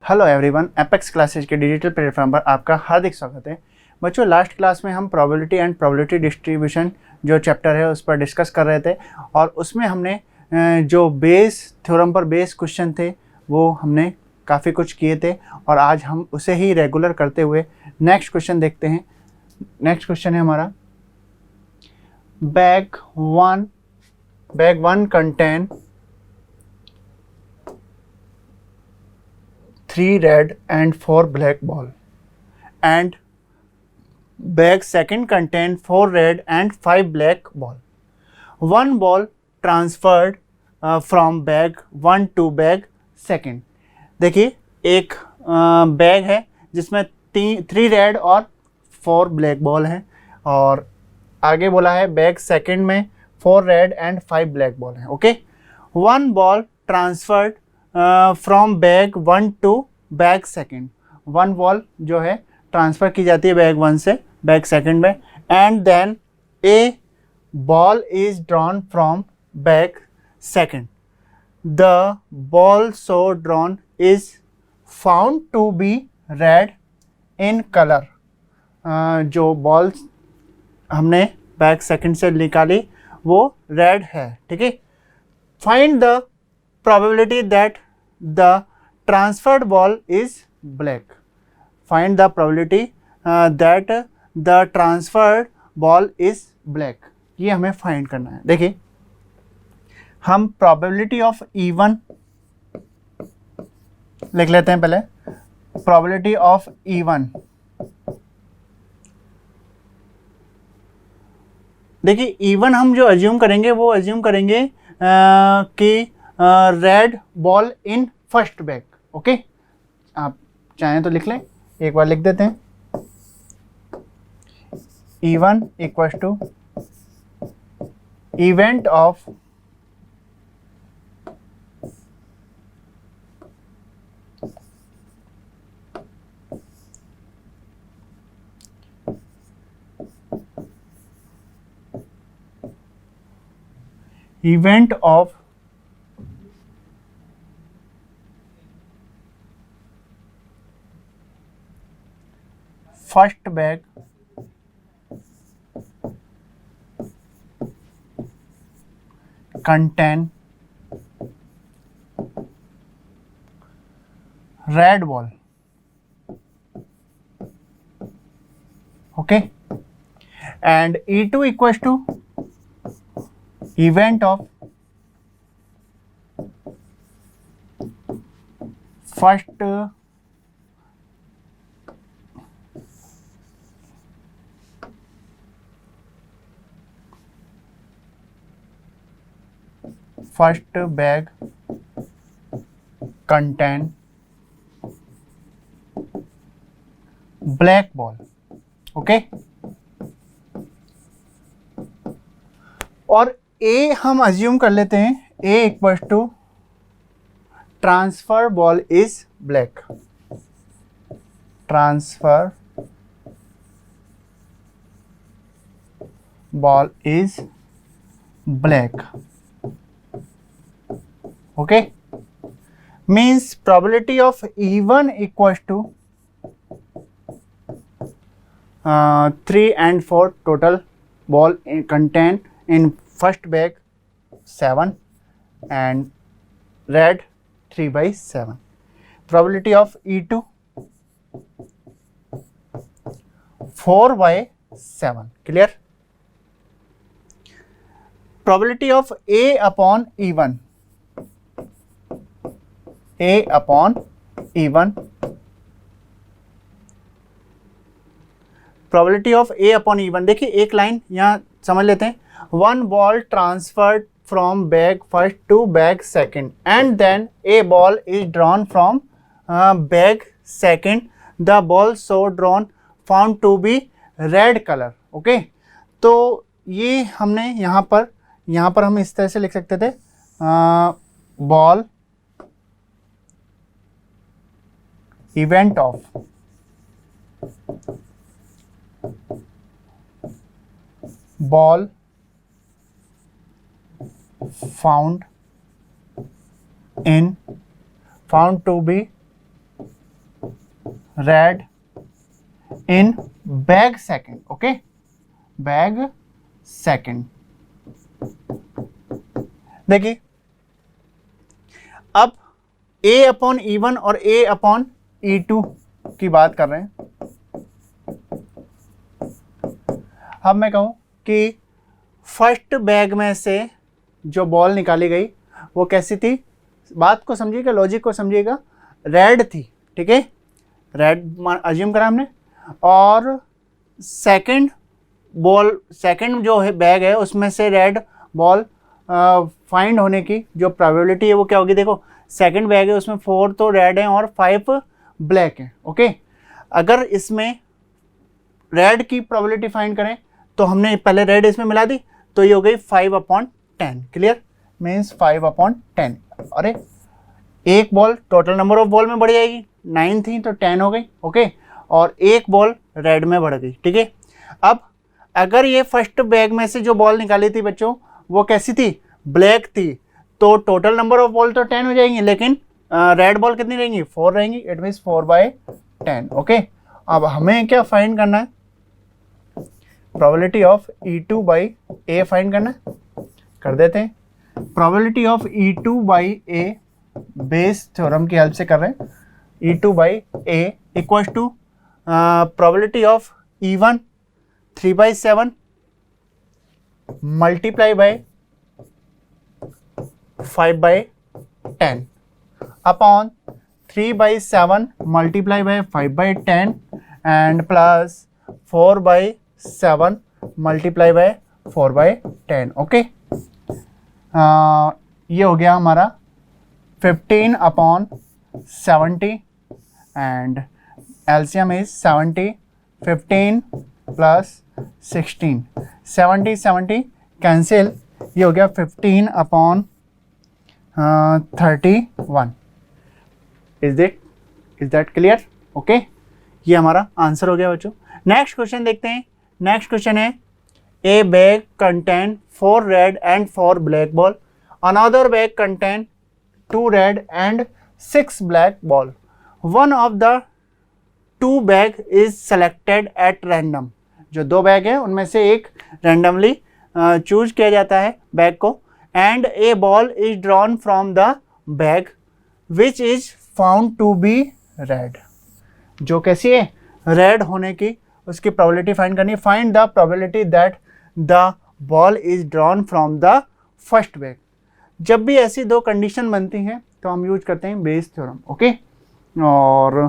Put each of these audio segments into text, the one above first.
Hello everyone, apex classes के digital platform पर आपका हार्दिक स्वागत है। बच्चों, लास्ट क्लास में हम प्रोबेबिलिटी एंड प्रोबेबिलिटी डिस्ट्रीब्यूशन जो चैप्टर है उस पर डिस्कस कर रहे थे और उसमें हमने जो बेस थ्योरम पर बेस क्वेश्चन थे वो हमने काफ़ी कुछ किए थे और आज हम उसे ही रेगुलर करते हुए नेक्स्ट क्वेश्चन देखते हैं। नेक्स्ट क्वेश्चन है हमारा bag one contain 3 red and 4 black ball and bag second contain 4 red and 5 black ball. One ball transferred from bag 1 to bag second. देखिए एक बैग है जिसमें 3 रेड और 4 ब्लैक बॉल हैं और आगे बोला है बैग सेकंड में 4 रेड एंड 5 ब्लैक बॉल हैं। Okay, one ball transferred from bag 1 to bag second. One ball जो है ट्रांसफ़र की जाती है बैग 1 से बैग सेकंड में and then a ball is drawn from bag second. The ball so drawn is found to be red in colour. जो ball हमने bag second से निकाली वो रेड है। ठीक है, find the probability that the transferred ball is black. Find the probability that the transferred ball is black. ये हमें फाइंड करना है। देखिए, हम probability of E1 लिख लेते हैं पहले। probability of E1, देखिए E1 हम जो अज्यूम करेंगे वो अज्यूम करेंगे कि red ball in first bag. Okay, आप चाहें तो लिख लें, एक बार लिख देते हैं। E1 equal to event of first bag contain red ball. Okay, and E2 equals to event of first bag contain black ball. Okay, और ए हम अज्यूम कर लेते हैं, A equals to transfer ball is black. Transfer ball is black. okay, means probability of E1 equals to 3 and 4 total ball contained in first bag 7 and red 3/7. Probability of E2 4/7. Clear? Probability of A upon E1, A upon E1, probability of A upon E1। देखिए एक line यहाँ समझ लेते हैं। One ball transferred from bag first to bag second and then a ball is drawn from bag second. The ball so drawn found to be red colour. Okay, तो ये हमने यहाँ पर हम इस तरह से लिख सकते थे, ball event of ball found to be red in bag second, okay, bag second. देखिए अब A अपॉन E1 और A अपॉन E2 की बात कर रहे हैं। अब मैं कहूं कि फर्स्ट बैग में से जो बॉल निकाली गई वो कैसी थी, बात को समझिएगा, लॉजिक को समझिएगा, रेड थी, ठीक है, रेड अज्यूम करा हमने। और सेकंड बॉल, सेकंड जो है बैग है उसमें से रेड बॉल फाइंड होने की जो प्रोबेबिलिटी है वो क्या होगी, देखो सेकंड बैग है उसमें 4 तो रेड हैं और 5 ब्लैक हैं, ओके। अगर इसमें रेड की प्रोबेबिलिटी फाइंड करें तो हमने पहले रेड इसमें मिला दी तो ये हो गई 5/10, क्लियर, मीन्स 5/10। अरे एक ball total number of ball में बढ़ जाएगी, 9 थी तो 10 हो गई, ओके, और एक बॉल रेड में बढ़ गई, ठीक है। अब अगर ये फर्स्ट बैग में से जो बॉल निकाली थी बच्चों वो कैसी थी, ब्लैक थी, तो टोटल नंबर ऑफ बॉल तो 10 हो जाएंगी, लेकिन रेड बॉल कितनी रहेंगी, 4 रहेंगी, इट मीन्स 4/10, ओके। अब हमें क्या फाइंड करना है, probability of E2 by A find करना है, कर देते हैं। Probability of E2 by A Bayes theorem की हेल्प से कर रहे हैं। E2 by A equals to probability of E1 3/7 multiply by 5/10 upon 3/7 multiply by 5/10 and plus 4/7 multiply by 4/10, okay. ये हो गया हमारा 15/70 and LCM is 70, 15 plus 16, 70 cancel, ये हो गया 15/31। Is that clear, okay. ये हमारा आंसर हो गया बच्चों। नेक्स्ट क्वेश्चन देखते हैं। नेक्स्ट क्वेश्चन है ए bag contain 4 red and 4 black ball, another bag contain 2 red and 6 black ball, one of the 2 bag is selected at random. जो 2 बैग है उनमें से एक रैंडमली चूज किया जाता है बैग को, and a ball is drawn from the bag which is found to be red. जो कैसी है, रेड होने की, उसकी प्रोबेबिलिटी फाइंड करनी है। Find the probability that the ball is drawn from the first bag. जब भी ऐसी 2 कंडीशन बनती हैं तो हम यूज करते हैं बेस थ्योरम, ओके। और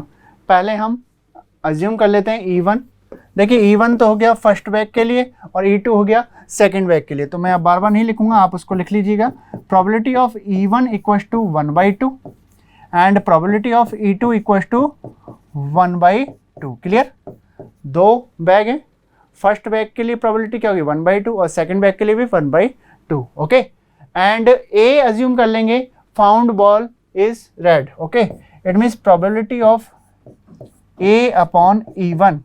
पहले हम अज्यूम कर लेते हैं E1। देखिए E1 तो हो गया फर्स्ट बैग के लिए और E2 हो गया सेकंड बैग के लिए, तो मैं अब बार बार नहीं लिखूंगा, आप उसको लिख लीजिएगा। Probability of E1 equals to 1/2 and probability of E2 equals to 1/2, clear. 2 bag है, फर्स्ट बैग के लिए प्रोबेबिलिटी क्या होगी 1/2 और सेकंड बैग के लिए भी 1/2, ओके। एंड ए अज्यूम कर लेंगे found ball is red, okay. It means probability of A upon E1,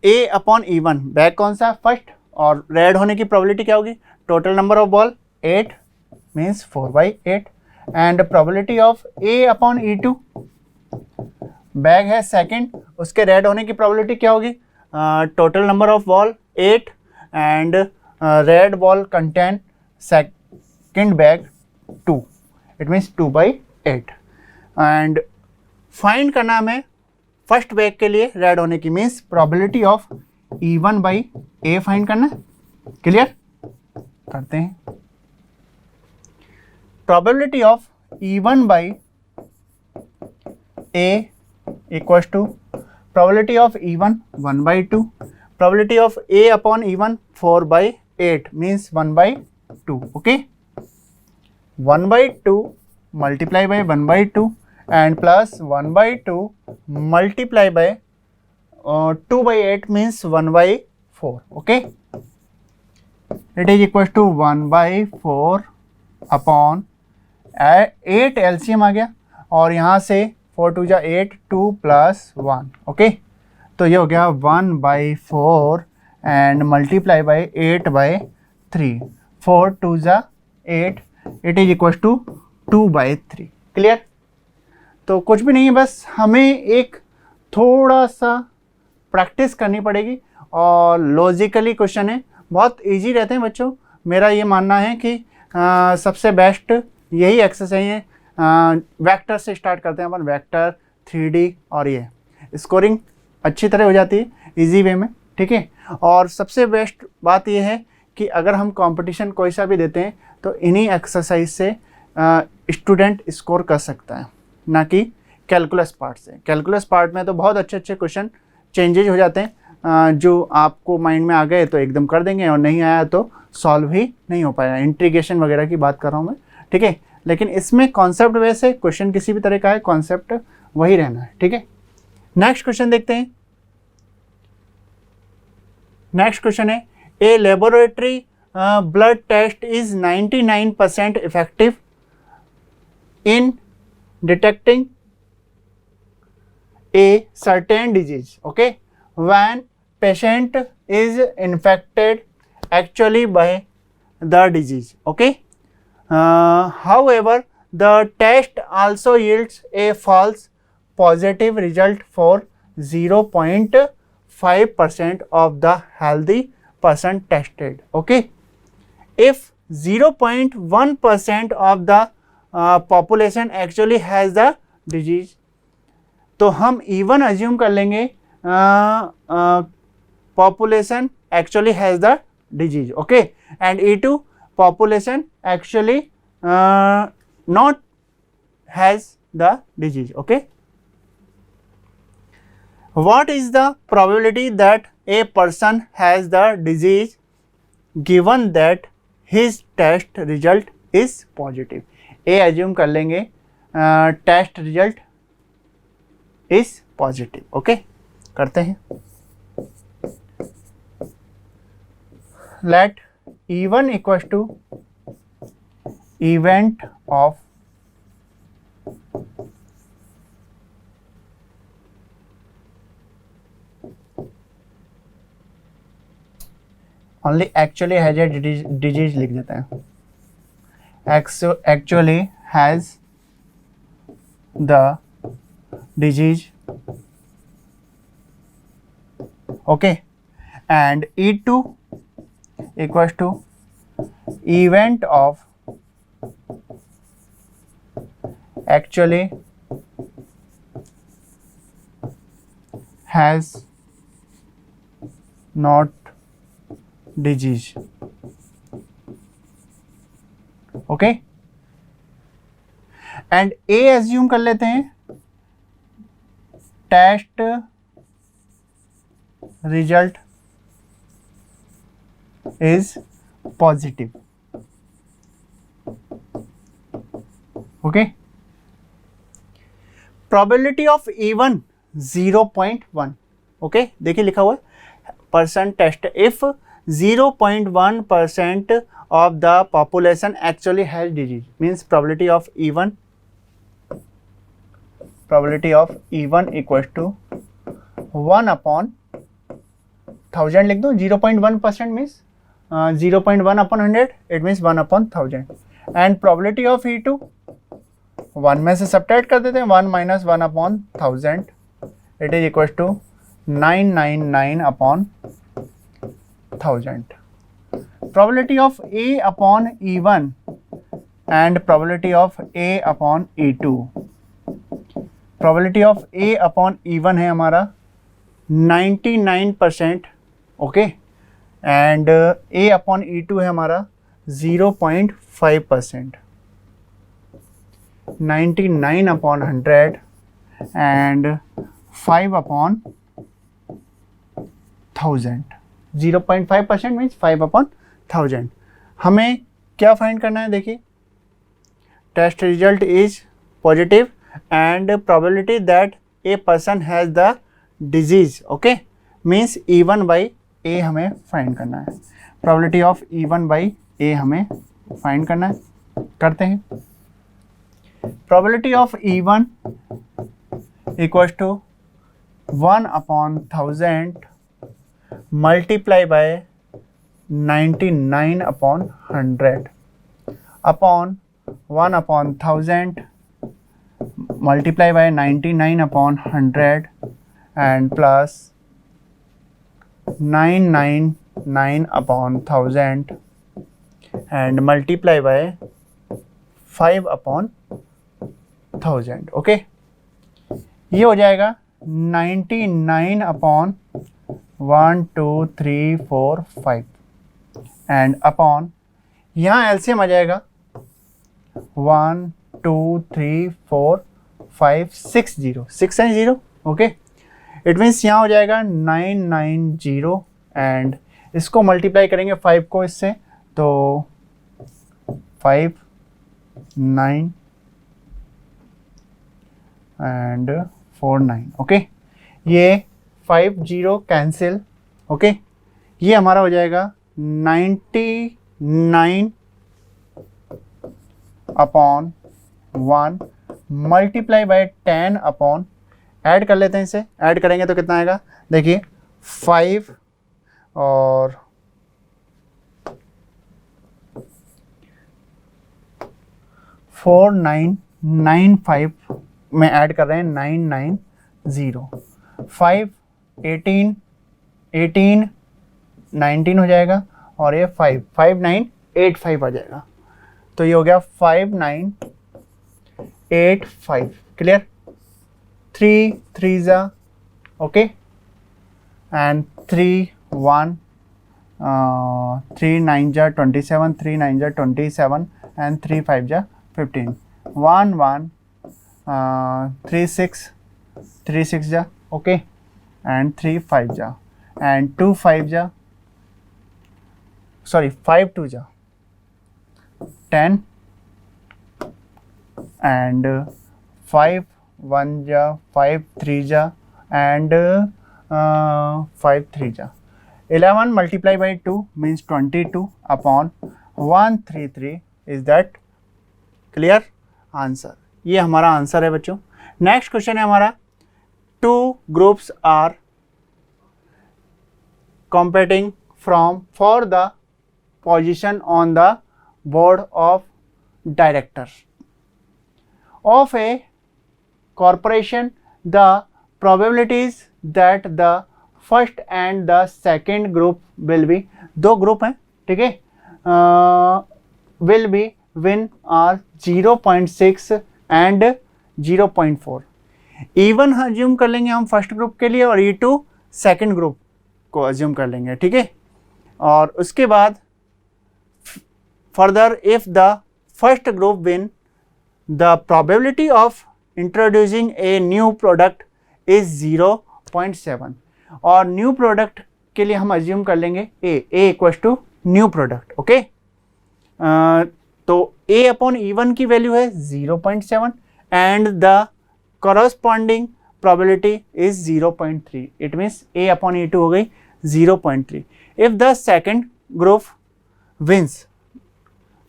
A upon E1, bag कौन सा फर्स्ट, और रेड होने की प्रोबेबिलिटी क्या होगी, total number of ball 8 means 4/8 and probability of A upon E2, bag है second, उसके red होने की प्रोबेबिलिटी क्या होगी, total number of ball 8 and red ball contain second bag 2, it means 2/8 and find करना हमें फर्स्ट बैग के लिए रेड होने की, means probability of E1 by A find करना, क्लियर करते हैं। Probability of E1 by A equals to probability of E1 1/2, probability of A upon E1 4/8 means 1/2, okay. 1/2 multiply by 1/2 and plus 1/2 multiply by 2/8 means 1/4, okay. It is equals to 1/4 upon 8 LCM आ गया और यहाँ से 4 2 जा 8 2 plus 1, okay. तो ये हो गया 1/4 and multiply by 8/3, 4 2 जा 8, it is equals to 2/3, clear. तो कुछ भी नहीं है, बस हमें एक थोड़ा सा प्रैक्टिस करनी पड़ेगी और लॉजिकली क्वेश्चन है, बहुत इजी रहते हैं बच्चों। मेरा ये मानना है कि सबसे बेस्ट यही एक्सरसाइज है। वेक्टर से स्टार्ट करते हैं अपन, वेक्टर 3D, और ये स्कोरिंग अच्छी तरह हो जाती है इजी वे में, ठीक है। और सबसे बेस्ट बात ये है कि अगर हम कंपटीशन कोई सा भी देते हैं तो इन्हीं एक्सरसाइज से स्टूडेंट स्कोर कर सकता है, ना कि कैलकुलस पार्ट से। कैलकुलस पार्ट में तो बहुत अच्छे अच्छे क्वेश्चन चेंजेज हो जाते हैं, जो आपको माइंड में आ गए तो एकदम कर देंगे और नहीं आया तो सॉल्व ही नहीं हो पाएगा। इंटीग्रेशन वगैरह की बात कर रहा हूँ मैं, ठीक है। लेकिन इसमें कॉन्सेप्ट वैसे क्वेश्चन किसी भी तरह का है, कॉन्सेप्ट वही रहना है, ठीक है। नेक्स्ट क्वेश्चन देखते हैं। नेक्स्ट क्वेश्चन है, a laboratory blood test is 99% effective in detecting a certain disease, okay, when patient is infected actually by the disease, okay. However, the test also yields a false positive result for 0.5% of the healthy person tested, okay. If 0.1% of the population actually has the disease, तो हम even assume कर लेंगे population actually has the disease, okay, and E2 population actually not has the disease, okay. What is the probability that a person has the disease given that his test result is positive? A assume कर लेंगे test result is positive, okay. करते हैं, let E1 equals to event of only actually has a disease लिख देते हैं, actually has the disease, okay, and E2 equals to event of actually has not disease, okay, and A assume कर लेते हैं test result is positive, okay. Probability of E1 0.1, okay. देखिए लिखा हुआ है person test if 0.1% of the population actually has disease, means probability of E1 equals to 1/1000 लिख दो। 0.1% means 0.1/100, it means 1/1000, and probability of E2 1 में से subtract कर देते हैं, 1 - 1/1000, it is equals to 999/1000. Probability of A upon E1 and probability of A upon E2. Probability of A upon E1 है हमारा 99%, okay, and A upon E2 है हमारा 0.5%, 99/100 and 5/1000. 0.5% means 5/1000. हमें क्या फाइंड करना है? देखिए, test result is positive and probability that a person has the disease, okay, means E1/A हमें फाइंड करना है। प्रोबेबिलिटी ऑफ E1/A हमें फाइंड करना है, करते हैं। Probability of E1 equals to 1/1000 multiply by 99/100 upon 1/1000 multiply by 99/100 and plus 999/1000 and multiply by 5/1000. Okay, ये हो जाएगा 99/1 2 3 4 5 एंड अपॉन यहाँ एलसीएम आ जाएगा 1 2 3 4 5 6 0 6 एंड 0. ओके, इट मीन्स यहाँ हो जाएगा 990 एंड इसको मल्टीप्लाई करेंगे 5 को इससे, तो 5 9 एंड 4 9. ओके, ये 5 0 कैंसिल. ओके, ये हमारा हो जाएगा 99/1 मल्टीप्लाई बाय 10 ऐड कर लेते हैं. इसे ऐड करेंगे तो कितना आएगा, देखिए 5 और 4995 में ऐड कर रहे हैं 990. 5 18 18 19 हो जाएगा और ये 5 5985 आ जाएगा. तो ये हो गया 5985. क्लियर. 3 3 जा. ओके, एंड 3 1 3 9 जा 27 3 9 जा 27 एंड 3 5 जा 15 1 1 3 6 3 6 जा. ओके, एंड 3 5 जा एंड 2 5 जा, सॉरी 5 2 जा 10 एंड 5 1 जा 5 3 जा एंड 5 3 जा. 11 multiply by 2 means 22/133 is that. Clear answer. ये हमारा आंसर है बच्चों. नेक्स्ट क्वेश्चन है हमारा, 2 groups are competing for the position on the board of directors of a corporation. The probabilities that the first and the second group will be, दो group हैं, ठीक है, will be win are 0.6 and 0.4. E1 assume कर लेंगे हम first group के लिए और E2 सेकेंड ग्रुप को अज्यूम कर लेंगे, ठीक है. और उसके बाद further if the first group win, the probability of introducing a new product is 0.7. और न्यू प्रोडक्ट के लिए हम अज्यूम कर लेंगे A equals to new product. Okay, तो ए अपॉन E1 की वैल्यू है 0.7 and the corresponding probability is 0.3. It means A upon E2 हो गई 0.3. If the second group wins,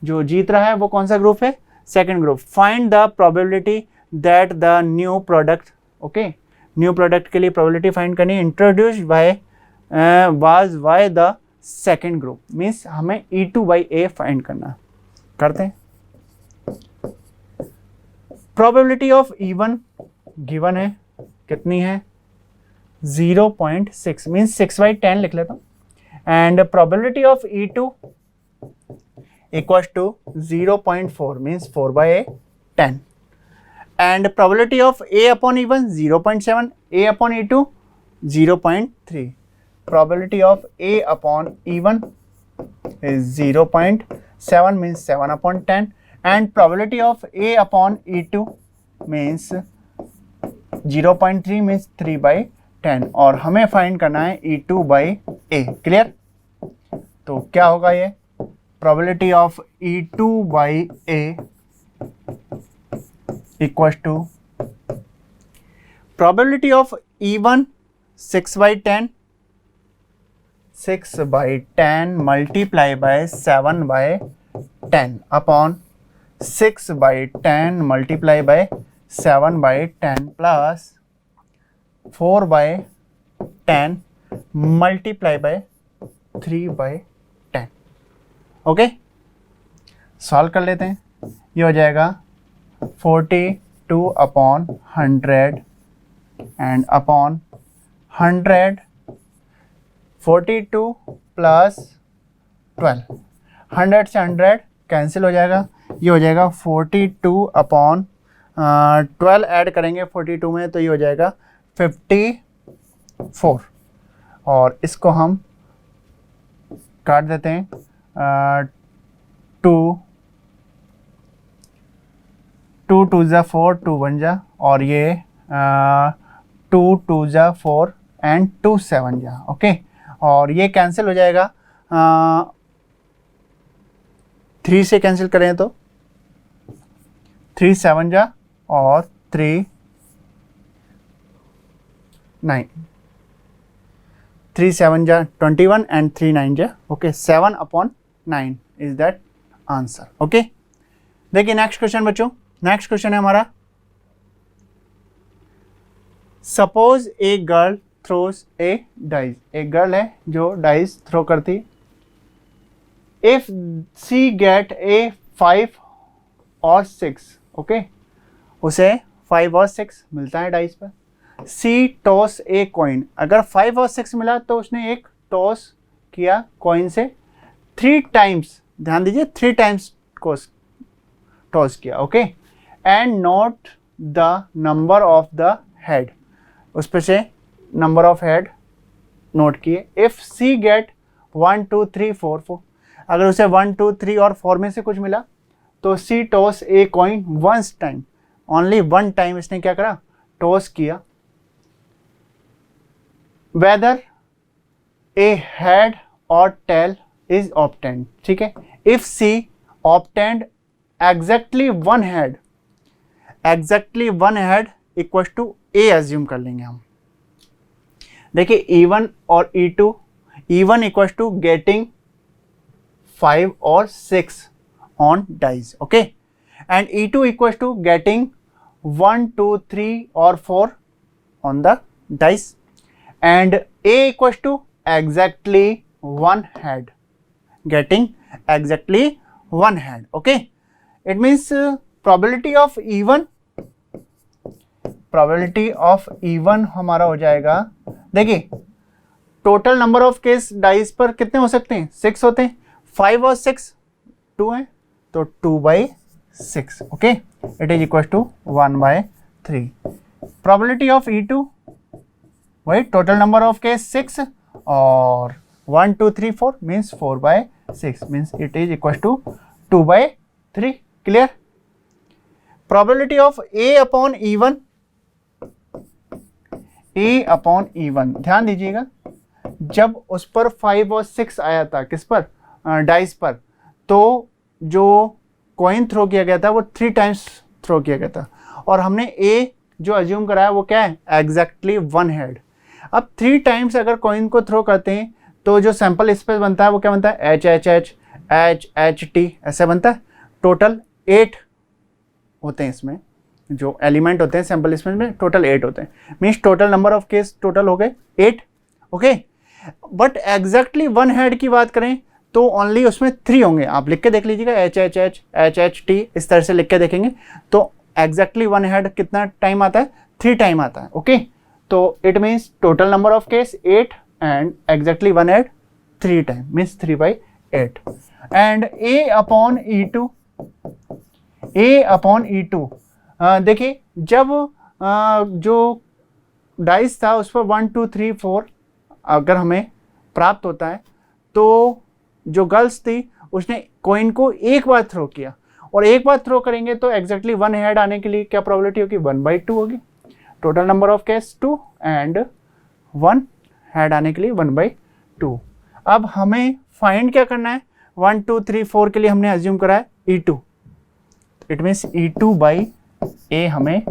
जो जीत रहा है वो कौन सा ग्रुप है, second group. Find the probability that the new product, okay, new product के लिए प्रोबेबिलिटी फाइंड करनी, introduced by was by the second group. Means हमें E2/A फाइंड करना. करते हैं. प्रोबेबिलिटी ऑफ E1 गिवन है, कितनी है 0.6 मीन्स 6/10 लिख लेता हूँ. And probability of E2 equals to 0.4 means 4/10. And probability of A upon E1 0.7, A upon E2 0.3. Probability of A upon E1 is 0.7 means 7/10 and probability of A upon E2 means 0.3 means 3/10 और हमें find करना है E2/A. Clear. तो क्या होगा ये, probability of E2/A equals to probability of E1 6/10 multiply by 7/10 upon 6/10 multiply by 7/10 plus 4/10 multiply by 3/10. Okay, solve कर लेते हैं. ये हो जाएगा 40 42 upon 100 and upon 100 42 प्लस 12, 100 से 100 कैंसिल हो जाएगा, ये हो जाएगा 42 अपॉन 12 ऐड करेंगे 42 में तो ये हो जाएगा 54, और इसको हम काट देते हैं, 2 2 जा 4, 2 1 जा, और ये 2 2 जा 4 एंड 2 7 जा, ओके, और ये कैंसिल हो जाएगा, 3 से कैंसिल करें तो 3 7 जा और 3 9, 3 7 जा 21 एंड 3 9 जा, okay, 7 upon 9 is that answer, okay. देखिए नेक्स्ट क्वेश्चन बच्चों, नेक्स्ट क्वेश्चन है हमारा, suppose a girl throws A dice, एक गर्ल है जो डाइस थ्रो करती, इफ सी गेट ए 5 और 6, ओके, उसे 5 और 6 मिलता है डाइस पर, सी टॉस ए कॉइन, अगर 5 और 6 मिला तो उसने एक टॉस किया कॉइन से 3 टाइम्स, ध्यान दीजिए 3 टाइम्स टॉस किया, okay, and note the number of the head, उस पे से नंबर ऑफ हेड नोट किए, इफ सी गेट 1 2 3 4 4, अगर उसे 1 2 3 और 4 में से कुछ मिला तो see toss a coin once time, only 1 time इसने क्या करा, टॉस किया, वेदर ए हेड और टेल इज ऑब्टेन्ड, ठीक है, if see obtained exactly 1 head, exactly 1 head equal to A assume कर लेंगे हम, देखिए E1 और E2, E1 equal to getting 5 और 6 on dice, okay, and E2 equal to getting 1 2 3 और 4 on the dice, and A equal to exactly 1 head, getting exactly 1 head, okay, it means probability of E1, probability of E1 हमारा हो जाएगा, देखिए total number of case dice पर कितने हो सकते हैं, 6 होते हैं, 5 और 6 2 हैं तो 2/6, okay, it is equal to 1/3, probability of E2 वही टोटल नंबर ऑफ केस 6 और 1 2 3 4 means 4/6 means it is equal to 2/3, clear. Probability of A upon E1, A upon E1, ध्यान दीजिएगा जब उस पर 5 और 6 आया था, किस पर, डाइस पर, तो जो कॉइन थ्रो किया गया था वो 3 टाइम्स थ्रो किया गया था, और हमने A जो अज्यूम कराया वो क्या है, एग्जैक्टली 1 हेड। अब 3 टाइम्स अगर कॉइन को थ्रो करते हैं तो जो सैंपल स्पेस बनता है वो क्या बनता है, H H H H H T ऐसे बनता है, टोटल 8 होते हैं इसमें, जो एलिमेंट होते हैं सैंपल स्पेस में टोटल 8 होते हैं, means total number of case total हो गए 8, ओके, बट एग्जैक्टली 1 हेड की बात करें तो ओनली उसमें 3 होंगे, आप लिख के देख लीजिएगा, H H H H H T इस तरह से लिख के देखेंगे तो एग्जैक्टली 1 हेड कितना टाइम आता है, 3 टाइम आता है, ओके, तो it means total number of case 8 and exactly 1 head 3 time means 3/8, and A upon E2, A upon E2, देखिए जब जो डाइस था उस पर 1 2 3 4 अगर हमें प्राप्त होता है तो जो गर्ल्स थी उसने कॉइन को एक बार थ्रो किया, और एक बार थ्रो करेंगे तो एग्जैक्टली 1 हेड आने के लिए क्या प्रोबेबिलिटी होगी, 1/2 होगी, total number of case 2 and 1 head आने के लिए 1/2। अब हमें फाइंड क्या करना है, 1 2 3 4 के लिए हमने अज्यूम करा है E2, इट मीन्स E2/A हमें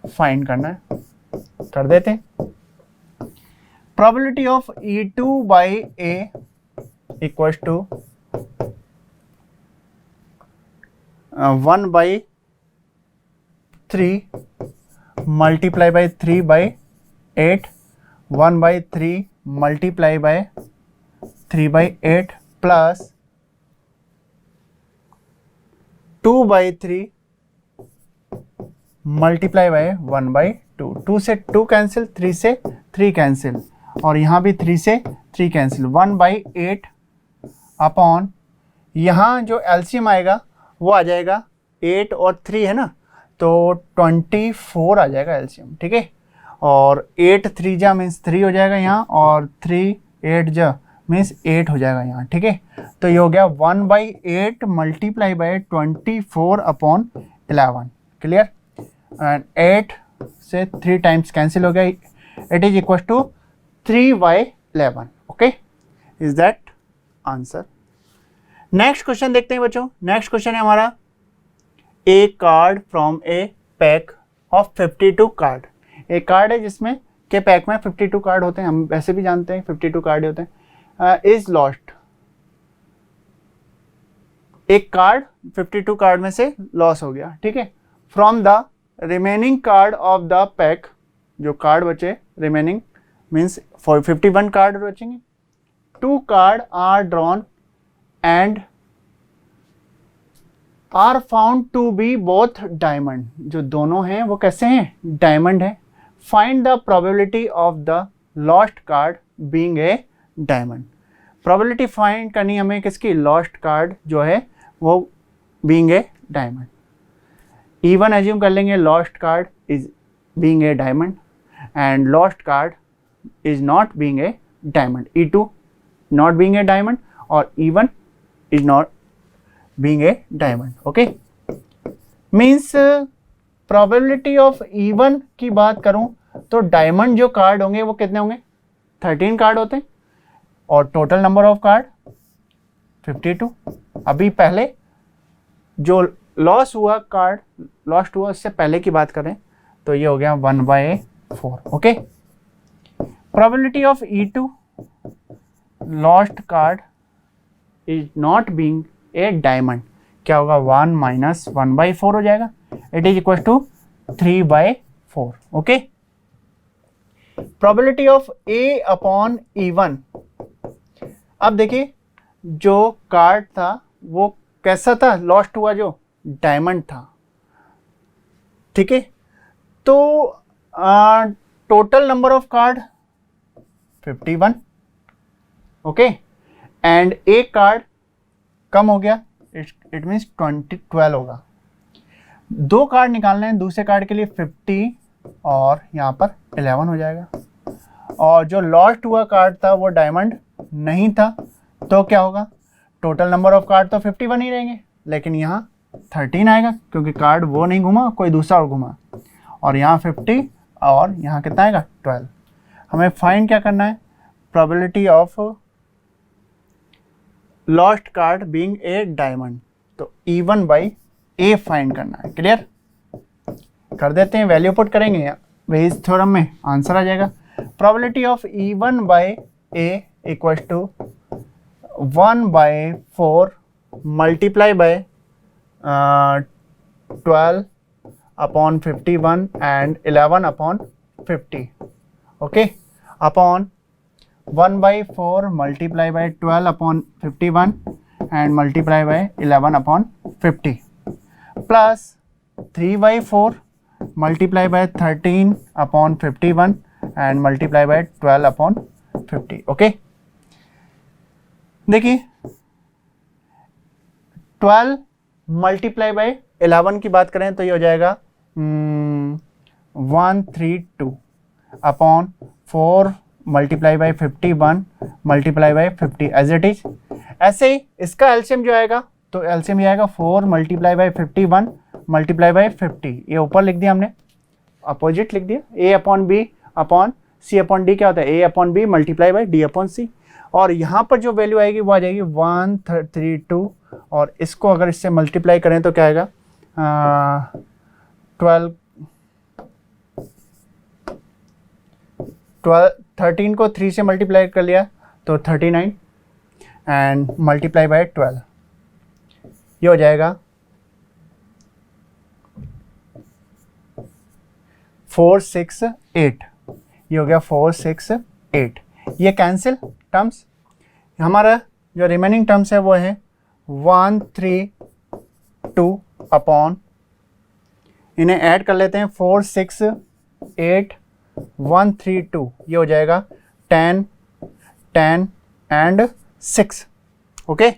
फाइंड करना है, कर देते हैं। Probability of E2/A equals to 1/3 multiply by 3/8, 1/3 multiply by 3/8 plus 2/3 multiply by 1/2, 2 से 2 कैंसिल, 3 से 3 कैंसिल, और यहाँ भी 3 से 3 कैंसिल, 1/8 अपॉन, यहाँ जो एलसीएम आएगा वो आ जाएगा 8 और 3 है ना, तो 24 आ जाएगा एलसीएम, ठीक है। और 8 3 जा मीन्स 3 हो जाएगा यहाँ, और 3 8 जा मीन्स 8 हो जाएगा यहाँ, ठीक है। तो ये हो गया 1/8 multiply by 24 upon 11, clear. And 8 से 3 टाइम्स कैंसिल हो गया, it is equal to 3/11, okay. Is that answer. Next question देखते हैं बच्चों। नेक्स्ट क्वेश्चन है हमारा, a card from a pack of 52 card. एक कार्ड है जिसमें के पैक में 52 कार्ड होते हैं, हम वैसे भी जानते हैं 52 कार्ड होते हैं। इज लॉस्ट, एक कार्ड 52 कार्ड में से लॉस हो गया, ठीक है। From the remaining card of the pack, जो कार्ड बचे रिमेनिंग मीन्स 51 कार्ड बचेंगे, 2 card are drawn and are found to be both diamond. जो दोनों हैं वो कैसे हैं, डायमंड है। Find the probability of the lost card being a diamond. Probability find करनी हमें किसकी, लॉस्ट कार्ड जो है वो being a diamond. Even assume कर लेंगे lost card is being a diamond and lost card is not being a diamond. E2 not being a diamond और E1 is not being a diamond, okay. Means probability of E1 की बात करूं तो diamond जो card होंगे वो कितने होंगे, 13 कार्ड होते हैं, और टोटल नंबर ऑफ कार्ड 52। अभी पहले जो लॉस हुआ कार्ड, लॉस्ट हुआ, उससे पहले की बात करें तो ये हो गया 1/4, okay. Probability of E2 lost card is not being a diamond, क्या होगा, 1 माइनस 1/4 हो जाएगा, it is equal to 3/4, okay. Probability of A upon E1। अब देखिए जो कार्ड था वो कैसा था, लॉस्ट हुआ जो डायमंड था, ठीक है। तो total number of card 51, okay, and एक कार्ड कम हो गया, इट मीन्स 12 होगा। 2 कार्ड निकालने हैं, दूसरे कार्ड के लिए 50 और यहाँ पर 11 हो जाएगा। और जो लॉस्ट हुआ कार्ड था वो डायमंड नहीं था, तो क्या होगा, टोटल नंबर ऑफ कार्ड तो 51 ही रहेंगे, लेकिन यहाँ 13 आएगा क्योंकि कार्ड वो नहीं घुमा, कोई दूसरा और घुमा, और यहाँ 50 और यहाँ कितना आएगा, 12। हमें फाइंड क्या करना है, probability of lost card being a diamond, तो E1/A फाइंड करना है, क्लियर। कर देते हैं, वैल्यू पुट करेंगे, वेज थ्योरम में आंसर आ जाएगा। Probability of E1/A equal to 1/4 multiply by 12 upon 51 and 11 upon 50, okay, upon 1/4 multiply by 12 upon 51 and multiply by 11 upon 50 plus 3/4 multiply by 13 upon 51 and multiply by 12 upon 50, okay. देखिए 12 multiply by 11 की बात करें तो ये हो जाएगा 132 upon 4 multiply by 51 multiply by 50 as it is. ऐसे ही इसका एलसीएम जो आएगा तो एलसीएम ये आएगा 4 मल्टीप्लाई बाय 51 मल्टीप्लाई बाय 50, ये ऊपर लिख दिया हमने, अपोजिट लिख दिया, A upon B upon C upon D क्या होता है, A upon B multiply by D upon C। और यहाँ पर जो वैल्यू आएगी वो आ जाएगी 132, और इसको अगर इससे मल्टीप्लाई करें तो क्या आएगा, 13 को 3 से मल्टीप्लाई कर लिया तो 39 एंड मल्टीप्लाई बाय 12, ये हो जाएगा 468, ये हो गया 468। ये कैंसिल टर्म्स, हमारा जो रिमेनिंग टर्म्स है वो है 132 अपॉन इन्हें ऐड कर लेते हैं, 4 6 8 1 3 2, ये हो जाएगा 10 10 and 6। Okay,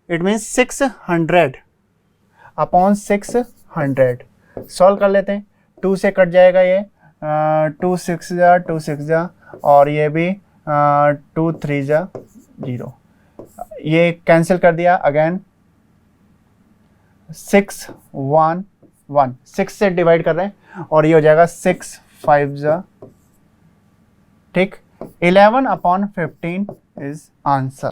it means 600 upon 600। Solve कर लेते हैं, 2 से कट जाएगा ये, 2 6 जा 2 6 जा, और ये भी 2 3 जा 0, ये कैंसिल कर दिया। अगेन 6 1 1, 6 से डिवाइड कर रहे हैं, और ये हो जाएगा 6 5 जा, ठीक। 11 अपॉन 15 इज आंसर।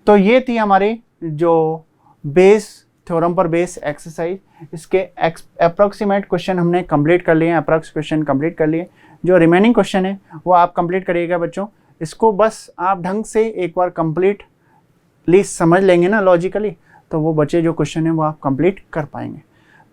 तो ये थी हमारी जो बेस थ्योरम पर बेस एक्सरसाइज। इसके अप्रॉक्सीमेट क्वेश्चन हमने कंप्लीट कर लिए हैं, अप्रॉक्स क्वेश्चन कंप्लीट कर लिए। जो रिमेनिंग क्वेश्चन है वो आप कंप्लीट करिएगा बच्चों। इसको बस आप ढंग से एक बार कंप्लीटली समझ लेंगे ना लॉजिकली, तो वो बचे जो क्वेश्चन है वो आप कंप्लीट कर पाएंगे।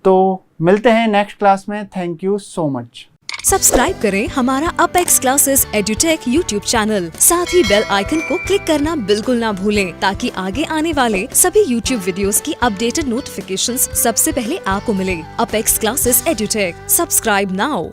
तो मिलते हैं नेक्स्ट क्लास में। Thank you so much. Subscribe करें हमारा apex classes edutech YouTube channel, साथ ही बेल आइकन को क्लिक करना बिल्कुल ना भूलें, ताकि आगे आने वाले सभी यूट्यूब वीडियोस की अपडेटेड नोटिफिकेशंस सबसे पहले आपको मिले। Apex classes edutech, subscribe now.